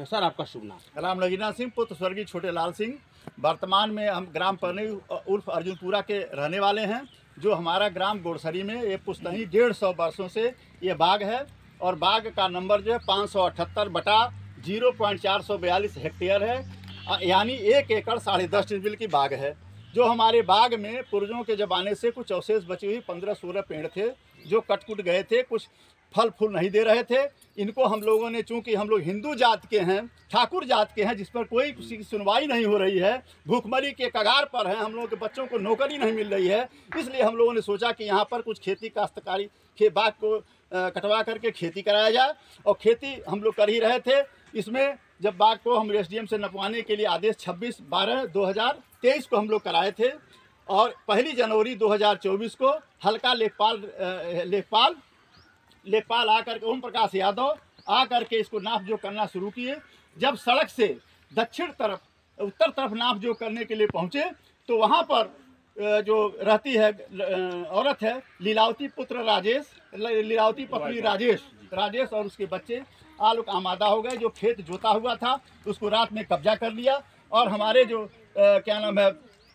Sir आपका शुभ नाम? राम नगीना सिंह, पुत्र स्वर्गीय छोटे लाल सिंह। वर्तमान में हम ग्राम परनी उर्फ अर्जुनपुरा के रहने वाले हैं। जो हमारा ग्राम गोड़सरी में ये पुश्तैनी 150 वर्षों से ये बाग है और बाग का नंबर जो है 578/0.442 हेक्टेयर है, यानी 1 एकड़ 10.5 डिसमिल की बाग है। जो हमारे बाग में पूर्वजों के ज़माने से कुछ अवशेष बची हुई 15-16 पेड़ थे जो कट गए थे, कुछ फल फूल नहीं दे रहे थे। इनको हम लोगों ने, चूंकि हम लोग हिंदू जात के हैं, ठाकुर जात के हैं, जिस पर कोई किसी की सुनवाई नहीं हो रही है, भूखमरी के कगार पर हैं, हम लोगों के बच्चों को नौकरी नहीं मिल रही है, इसलिए हम लोगों ने सोचा कि यहाँ पर कुछ खेती काश्तकारी के बाग को कटवा करके खेती कराया जाए। और खेती हम लोग कर ही रहे थे। इसमें जब बाग को हम एसडीएम से नपवाने के लिए आदेश 26/12/2023 को हम लोग कराए थे और 1 जनवरी 2024 को हल्का लेखपाल आकर के, ओम प्रकाश यादव आकर के इसको नाप जोख करना शुरू किए। जब सड़क से दक्षिण तरफ, उत्तर तरफ नाप जोख करने के लिए पहुँचे तो वहाँ पर जो रहती है औरत है लीलावती पत्नी राजेश और उसके बच्चे आलोक आमादा हो गए। जो खेत जोता हुआ था उसको रात में कब्जा कर लिया और हमारे जो क्या नाम है,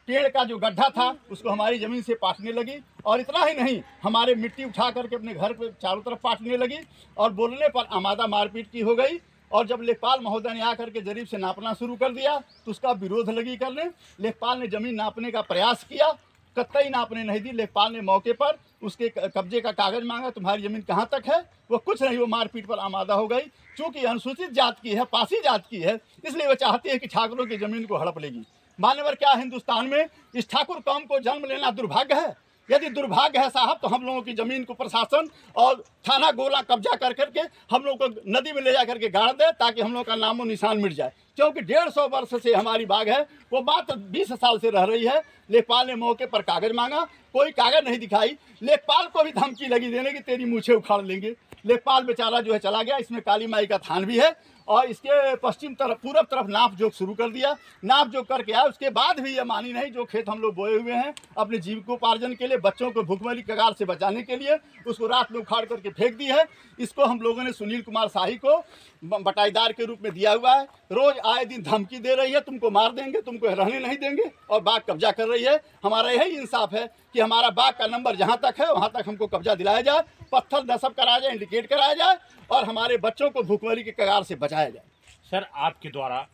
पेड़ का जो गड्ढा था उसको हमारी ज़मीन से पाटने लगी। और इतना ही नहीं, हमारे मिट्टी उठा करके अपने घर पे चारों तरफ पाटने लगी और बोलने पर आमादा मारपीट की हो गई। और जब लेखपाल महोदय ने आकर के जरीब से नापना शुरू कर दिया तो उसका विरोध लगी करने। लेखपाल ने ज़मीन नापने का प्रयास किया, कतई नापने नहीं दी। लेखपाल ने मौके पर उसके कब्जे का कागज़ मांगा, तुम्हारी ज़मीन कहाँ तक है? वो कुछ नहीं, वो मारपीट पर आमादा हो गई। चूँकि अनुसूचित जात की है, पासी जात की है, इसलिए वो चाहती है कि ठाकुरों की ज़मीन को हड़प लेगी। मान्यवर, क्या हिंदुस्तान में इस ठाकुर कौम को जन्म लेना दुर्भाग्य है? यदि दुर्भाग्य है साहब तो हम लोगों की ज़मीन को प्रशासन और थाना गोला कब्जा कर करके हम लोग को नदी में ले जा करके गाड़ दे, ताकि हम लोग का नामो निशान मिट जाए। क्योंकि 150 वर्ष से हमारी बाग है, वो मात्र 20 साल से रह रही है। लेखपाल ने मौके पर कागज़ मांगा, कोई कागज़ नहीं दिखाई। लेखपाल को भी धमकी लगी देने की तेरी मूछें उखाड़ लेंगे। लेखपाल बेचारा जो है चला गया। इसमें काली माई का थान भी है और इसके पश्चिम तरफ, पूरब तरफ नाप जोख शुरू कर दिया। नाप जोख करके आया, उसके बाद भी ये मानी नहीं। जो खेत हम लोग बोए हुए हैं अपने जीविकोपार्जन के लिए, बच्चों को भूखमरी कगार से बचाने के लिए, उसको रात में उखाड़ करके फेंक दी है। इसको हम लोगों ने सुनील कुमार शाही को बटाईदार के रूप में दिया हुआ है। रोज़ आए दिन धमकी दे रही है, तुमको मार देंगे, तुमको रहने नहीं देंगे, और बाग कब्जा कर रही है। हमारा यही इंसाफ है कि हमारा बाग का नंबर जहाँ तक है वहाँ तक हमको कब्जा दिलाया जाए, पत्थर नस्ब कराया जाए, इंडिकेट कराया जाए और हमारे बच्चों को भूखमरी के कगार से बचाया जाए। सर, आपके द्वारा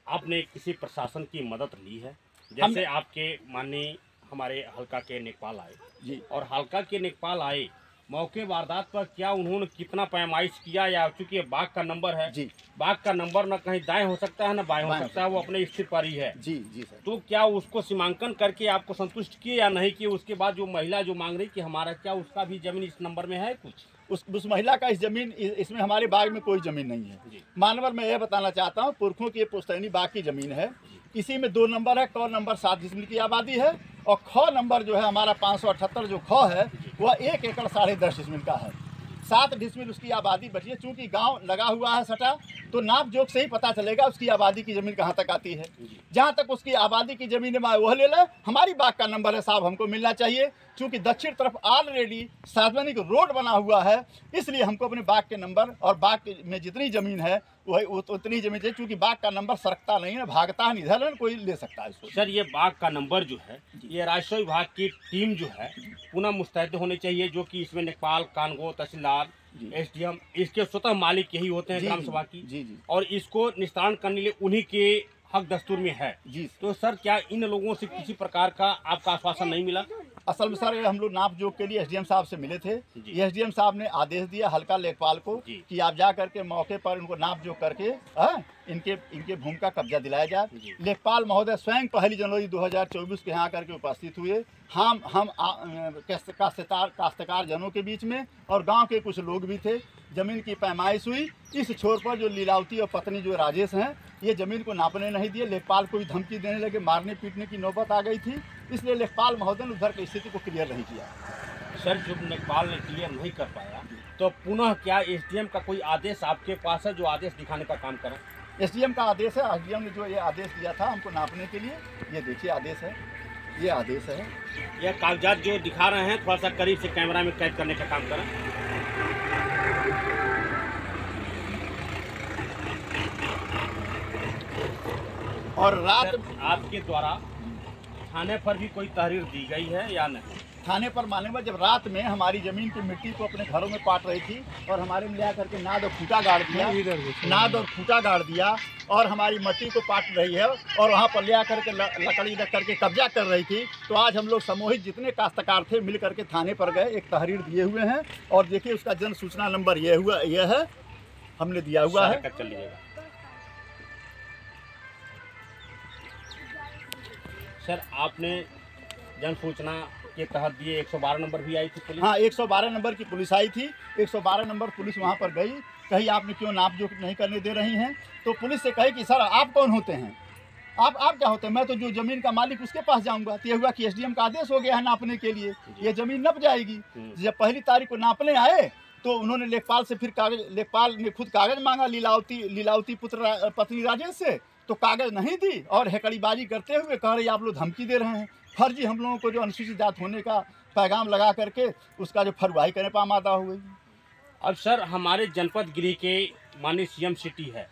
आपने किसी प्रशासन की मदद ली है? जैसे आपके माननीय हमारे हल्का के लेखपाल आए जी, और हल्का के लेखपाल आए मौके वारदात पर, क्या उन्होंने कितना पैमाइश किया? या चूंकि बाग का नंबर है जी, बाग का नंबर न कहीं दाएं हो सकता है न बाएं हो सकता है, वो अपने स्थिर पर ही है। जी जी सर। तो क्या उसको सीमांकन करके आपको संतुष्ट किए या नहीं किए? उसके बाद जो महिला जो मांग रही कि हमारा, क्या उसका भी जमीन इस नंबर में है? कुछ उस महिला का इस जमीन, इसमें हमारे बाग में कोई ज़मीन नहीं है। मानवर, मैं ये बताना चाहता हूँ, पुरखों की ये पुश्तैनी बाग की ज़मीन है। इसी में 2 नंबर है। क नंबर 7 डिसमिल की आबादी है और ख नंबर जो है हमारा 578 जो ख है वह 1 एकड़ 10.5 डिसमिल का है। 7 डिसमिल उसकी आबादी बची है। चूँकि गांव लगा हुआ है सटा, तो नाप जोख से ही पता चलेगा उसकी आबादी की ज़मीन कहाँ तक आती है। जहाँ तक उसकी आबादी की ज़मीन है वह ले ले। हमारी बाग का नंबर है साहब, हमको मिलना चाहिए। चूँकि दक्षिण तरफ ऑलरेडी सार्वजनिक रोड बना हुआ है, इसलिए हमको अपने बाग के नंबर और बाग में जितनी ज़मीन है वही उतनी ज़मीन चाहिए। चूँकि बाग का नंबर सरकता नहीं है, भागता है, इधर कोई ले सकता है इसको। सर, ये बाग का नंबर जो है, ये राजस्व विभाग की टीम जो है पुनः मुस्तैद होनी चाहिए, जो कि इसमें लेखपाल, कानगो, तहसीलदार, एसडीएम, इसके स्वतः मालिक यही होते हैं ग्राम सभा की। जी। और इसको निस्तारण करने के लिए उन्हीं के हक दस्तूर में है जी। तो सर, क्या इन लोगों से किसी प्रकार का आपका आश्वासन नहीं मिला? असल में सर, हम लोग नाप जोख के लिए एसडीएम साहब से मिले थे। एसडीएम साहब ने आदेश दिया हल्का लेखपाल को कि आप जा करके मौके पर इनको नाप जोख करके इनके भूमि का कब्जा दिलाया जाए। लेखपाल महोदय स्वयं 1 जनवरी 2024 के यहाँ करके उपस्थित हुए। हम काश्तकार जनों के बीच में और गांव के कुछ लोग भी थे। ज़मीन की पैमाइश हुई। इस छोर पर जो लीलावती और पत्नी जो राजेश हैं, ये ज़मीन को नापने नहीं दिए। लेखपाल को भी धमकी देने लगे, मारने पीटने की नौबत आ गई थी। इसलिए लेखपाल महोदय ने उधर की स्थिति को क्लियर नहीं किया। सर, जब लेखपाल ने क्लियर नहीं कर पाया तो पुनः क्या एसडीएम का कोई आदेश आपके पास है जो आदेश दिखाने का काम करें? एसडीएम का आदेश है। एसडीएम ने जो ये आदेश दिया था हमको नापने के लिए, ये देखिए आदेश है, ये आदेश है। यह कागजात जो दिखा रहे हैं, थोड़ा सा करीब से कैमरा में कैद करने का काम करें। और रात आपके द्वारा थाने पर भी कोई तहरीर दी गई है या नहीं? थाने पर मालूम है, जब रात में हमारी जमीन की मिट्टी को अपने घरों में पाट रही थी और हमारे में ले करके नाद और खूंटा गाड़ दिया और हमारी मिट्टी को पाट रही है और वहाँ पर ले करके लकड़ी रख करके कब्जा कर रही थी। तो आज हम लोग समूहित जितने काश्तकार थे मिल करके थाने पर गए, एक तहरीर दिए हुए हैं और देखिए उसका जन सूचना नंबर ये है, हमने दिया हुआ है। सर आपने जन सूचना के तहत दिए 112 नंबर भी आई थी पुलिस? हाँ, 112 नंबर की पुलिस आई थी। 112 नंबर पुलिस वहाँ पर गई, कही आपने क्यों नाप जोख नहीं करने दे रही हैं। तो पुलिस से कही कि सर आप कौन होते हैं, आप क्या होते हैं? मैं तो जो ज़मीन का मालिक उसके पास जाऊंगा। तो ये हुआ कि एसडीएम का आदेश हो गया है नापने के लिए, ये ज़मीन नप जाएगी। जब पहली तारीख को नापने आए तो उन्होंने लेखपाल से फिर लेखपाल ने खुद कागज़ मांगा लीलावती पुत्र पत्नी राजेश से, तो कागज़ नहीं दी और हेकड़ीबाजी करते हुए कह रही आप लोग धमकी दे रहे हैं। फर्जी हम लोगों को जो अनुसूचित जात होने का पैगाम लगा करके उसका जो फरवाही करने पर आमादा हो गई। अब सर हमारे जनपद गिरी के माननीय सीएम सिटी है,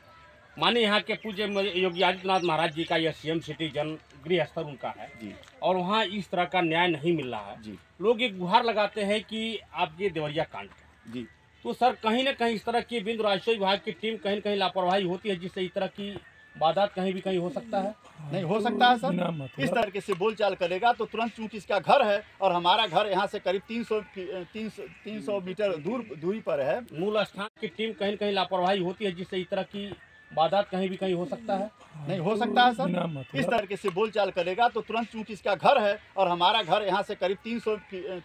माननीय यहाँ के पूज्य योगी आदित्यनाथ महाराज जी का यह सीएम सिटी जन गृह स्तर उनका है जी, और वहाँ इस तरह का न्याय नहीं मिल रहा है जी। लोग एक गुहार लगाते हैं कि आप ये देवरिया कांड का जी। तो सर कहीं ना कहीं इस तरह की बिंदु राजस्व विभाग की टीम कहीं न कहीं लापरवाही होती है, जिससे इस तरह की वारदात कहीं भी कहीं हो सकता है। नहीं हो सकता है सर, इस तरह से बोलचाल करेगा तो तुरंत, चूंकि इसका घर है और हमारा घर यहाँ से करीब 300 मीटर दूरी पर है। मूल स्थान की टीम कहीं न कहीं लापरवाही होती है, जिससे इस तरह की वारदात कहीं भी कहीं हो सकता है। नहीं हो सकता है सर, इस तरह से बोलचाल करेगा तो तुरंत, चूंकि इसका घर है और हमारा घर यहाँ से करीब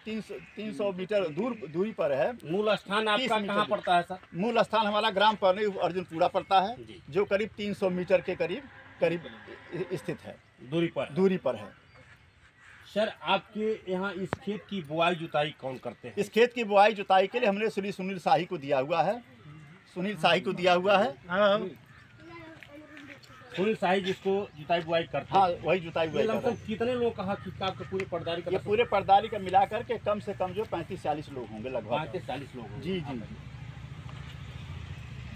300 मीटर दूरी पर है। मूल स्थान आपका कहाँ पड़ता है सर? मूल स्थान हमारा ग्राम परनी अर्जुनपुरा पड़ता है, जो करीब 300 मीटर के करीब स्थित है, दूरी पर है। सर आपके यहाँ इस खेत की बुआई जुताई कौन करते हैं? इस खेत की बुआई जुताई के लिए हमने श्री सुनील शाही को दिया हुआ है। सुनील शाही जिसको जुताई बुआई करते हैं। हाँ, वही जुताई बुआई करते हैं। कितने लोग कहा कि आपके पूरे पर्दारी का? ये पूरे पर्दारी का मिला करके कम से कम जो 35-40 लोग होंगे लगभग। 35-40 लोग होंगे। जी जी।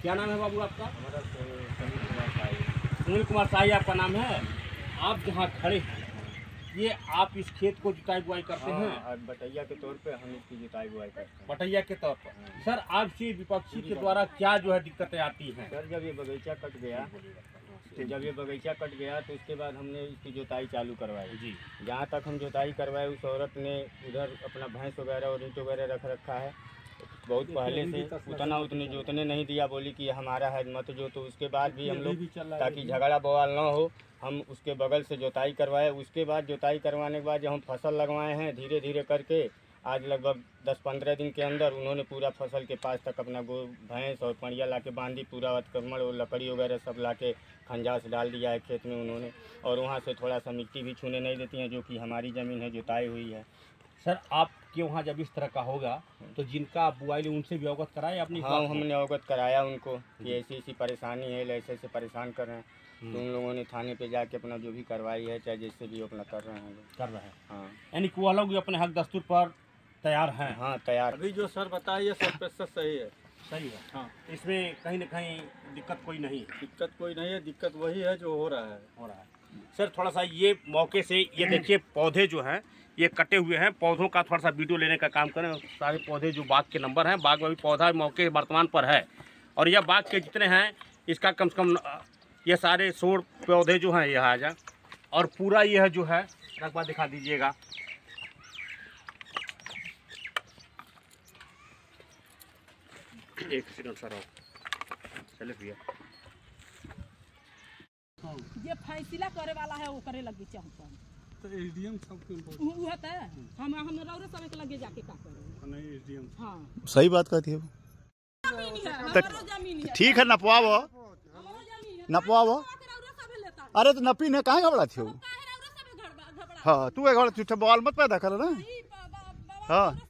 क्या नाम है बाबू आपका? सुनील कुमार शाही आपका नाम है। आप जहाँ खड़े हैं ये आप इस खेत को जुताई बुआई करते हैं? बटैया के तौर पे हम इसकी जुताई बुआई करते हैं। बटैया के तौर पर। सर आपसे विपक्षी के द्वारा क्या जो है दिक्कतें आती हैं? सर जब ये बगीचा कट गया तो उसके बाद हमने इसकी जुताई चालू करवाई जी। जहाँ तक हम जुताई करवाए उस औरत ने उधर अपना भैंस वगैरह और ईंट वगैरह रखा है बहुत पहले से, उतने जोतने नहीं दिया, बोली कि हमारा है मत जो। तो उसके बाद भी हम लोग, ताकि झगड़ा बवाल ना हो, हम उसके बगल से जुताई करवाए। उसके बाद जुताई करवाने के बाद जब हम फसल लगवाए हैं धीरे धीरे करके, आज लगभग 10-15 दिन के अंदर उन्होंने पूरा फसल के पास तक अपना भैंस और पड़िया ला के बांधी, पूरा अतिक्रमण और लकड़ी वगैरह सब ला के खंजास डाल दिया है खेत में उन्होंने। और वहाँ से थोड़ा सा मिट्टी भी छूने नहीं देती हैं, जो कि हमारी ज़मीन है जुताई हुई है। सर आपके वहाँ जब इस तरह का होगा तो जिनका बुआई उनसे भी अवगत कराए अपनी? हाँ, हमने अवगत कराया उनको कि ऐसी परेशानी है, ऐसे परेशान कर रहे हैं। तो उन लोगों ने थाने पे जाके अपना जो भी कार्रवाई है चाहे जैसे भी अपना कर रहे हैं। हाँ, यानी कि वो लोग अपने हक दस्तूर पर तैयार हैं? हाँ तैयार। अभी जो सर बताया ये 100% सही है। सही है। हाँ, इसमें कहीं ना कहीं दिक्कत कोई नहीं है? दिक्कत कोई नहीं है, दिक्कत वही है जो हो रहा है। सर थोड़ा सा ये मौके से ये देखिए पौधे जो हैं ये कटे हुए हैं, पौधों का थोड़ा सा वीडियो लेने का काम करें। सारे पौधे जो बाग के नंबर हैं, बाग में भी पौधा मौके वर्तमान पर है, और यह बाग के जितने हैं इसका कम से कम ये सारे 100 पौधे जो हैं यह आ जा, और पूरा यह जो है रकबा दिखा दीजिएगा। एक सेकंड सर, चले भैया। ये फैसला करे वाला है वो करे लगे चाहता है तो एसडीएम सब वो होता है। हम रौरे सब के लगे जाके का करें? नहीं एसडीएम। हाँ सही बात कहती है। ठीक है, नपवाओ। अरे तो नपी ने कहाँ घबरा थी? हाँ तू घबरा, बवाल मत पैदा कर ना। हाँ